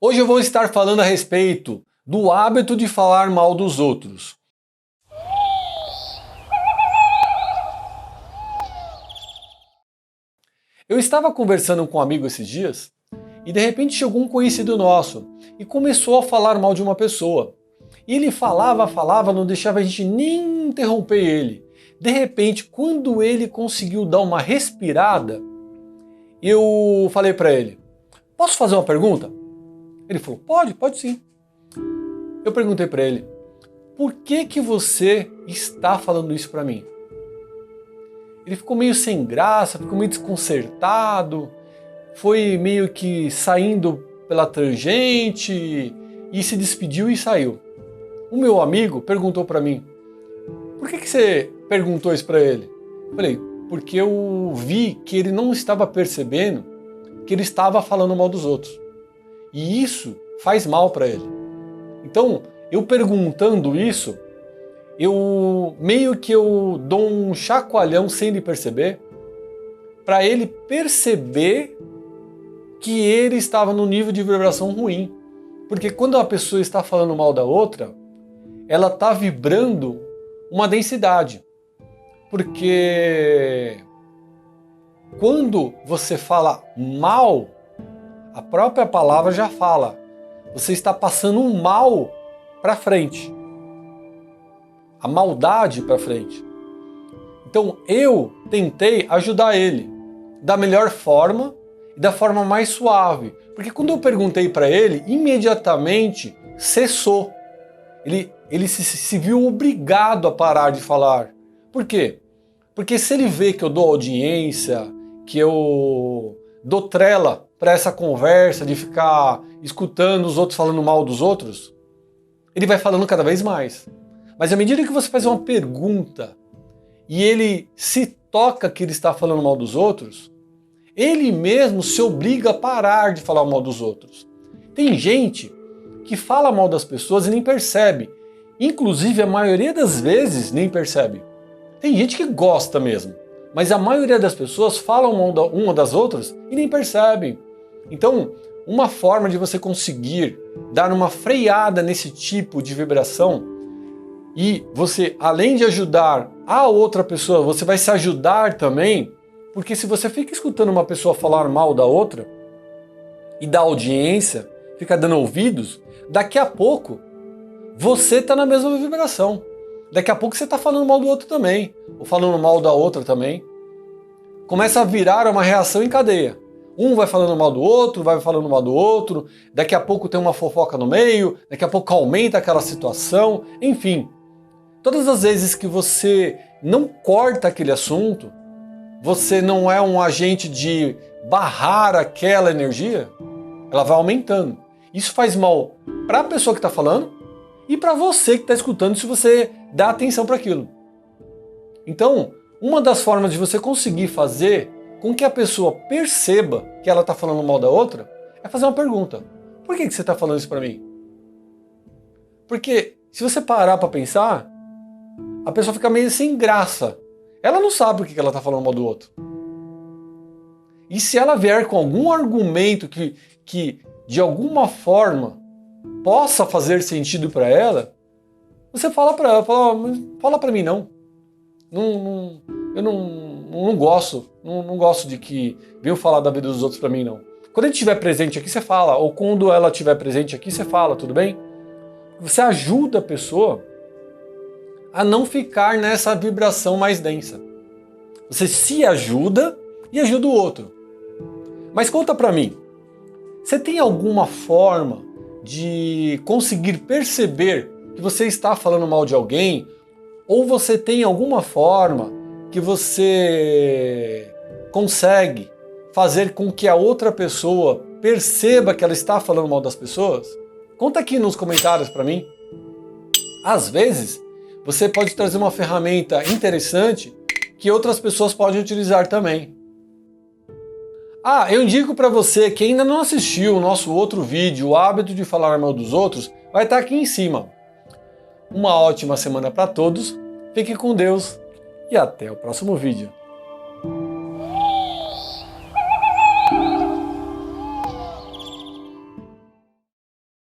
Hoje eu vou estar falando a respeito do hábito de falar mal dos outros. Eu estava conversando com um amigo esses dias e de repente chegou um conhecido nosso e começou a falar mal de uma pessoa. E ele falava, não deixava a gente nem interromper ele. De repente, quando ele conseguiu dar uma respirada, eu falei para ele: posso fazer uma pergunta? Ele falou: pode sim. Eu perguntei para ele: por que você está falando isso para mim? Ele ficou meio sem graça, ficou meio desconcertado, foi meio que saindo pela tangente e se despediu e saiu. O meu amigo perguntou para mim: por que você perguntou isso para ele? Eu falei: porque eu vi que ele não estava percebendo que ele estava falando mal dos outros. E isso faz mal para ele. Então, eu perguntando isso, eu dou um chacoalhão sem ele perceber, para ele perceber que ele estava num nível de vibração ruim. Porque quando uma pessoa está falando mal da outra, ela está vibrando uma densidade. Porque quando você fala mal, a própria palavra já fala: você está passando um mal para frente. A maldade para frente. Então eu tentei ajudar ele da melhor forma e da forma mais suave. Porque quando eu perguntei para ele, imediatamente cessou. Ele se viu obrigado a parar de falar. Por quê? Porque se ele vê que eu dou audiência, que eu dou trela para essa conversa de ficar escutando os outros falando mal dos outros, ele vai falando cada vez mais. Mas à medida que você faz uma pergunta e ele se toca que ele está falando mal dos outros, ele mesmo se obriga a parar de falar mal dos outros. Tem gente que fala mal das pessoas e nem percebe. Inclusive, a maioria das vezes nem percebe. Tem gente que gosta mesmo, mas a maioria das pessoas falam mal uma das outras e nem percebem. Então, uma forma de você conseguir dar uma freada nesse tipo de vibração, e você, além de ajudar a outra pessoa, você vai se ajudar também, porque se você fica escutando uma pessoa falar mal da outra e dá audiência, fica dando ouvidos, daqui a pouco você está na mesma vibração. Daqui a pouco você está falando mal do outro também, ou falando mal da outra também. Começa a virar uma reação em cadeia. Um vai falando mal do outro, vai falando mal do outro, daqui a pouco tem uma fofoca no meio, daqui a pouco aumenta aquela situação, enfim. Todas as vezes que você não corta aquele assunto, você não é um agente de barrar aquela energia, ela vai aumentando. Isso faz mal para a pessoa que está falando e para você que está escutando, se você dá atenção para aquilo. Então, uma das formas de você conseguir fazer com que a pessoa perceba que ela está falando mal da outra é fazer uma pergunta: por que você está falando isso para mim? Porque se você parar para pensar, a pessoa fica meio sem graça. Ela não sabe por que ela está falando mal do outro. E se ela vier com algum argumento que de alguma forma possa fazer sentido para ela, você fala para ela: fala para mim não. Eu não gosto de que venham falar da vida dos outros para mim, não. Quando ele estiver presente aqui, você fala. Ou quando ela estiver presente aqui, você fala, tudo bem? Você ajuda a pessoa a não ficar nessa vibração mais densa. Você se ajuda e ajuda o outro. Mas conta pra mim, você tem alguma forma de conseguir perceber que você está falando mal de alguém? Ou você tem alguma forma que você consegue fazer com que a outra pessoa perceba que ela está falando mal das pessoas? Conta aqui nos comentários pra mim. Às vezes, você pode trazer uma ferramenta interessante que outras pessoas podem utilizar também. Eu indico para você que ainda não assistiu o nosso outro vídeo, o hábito de falar mal dos outros, vai estar aqui em cima. Uma ótima semana para todos, fique com Deus e até o próximo vídeo.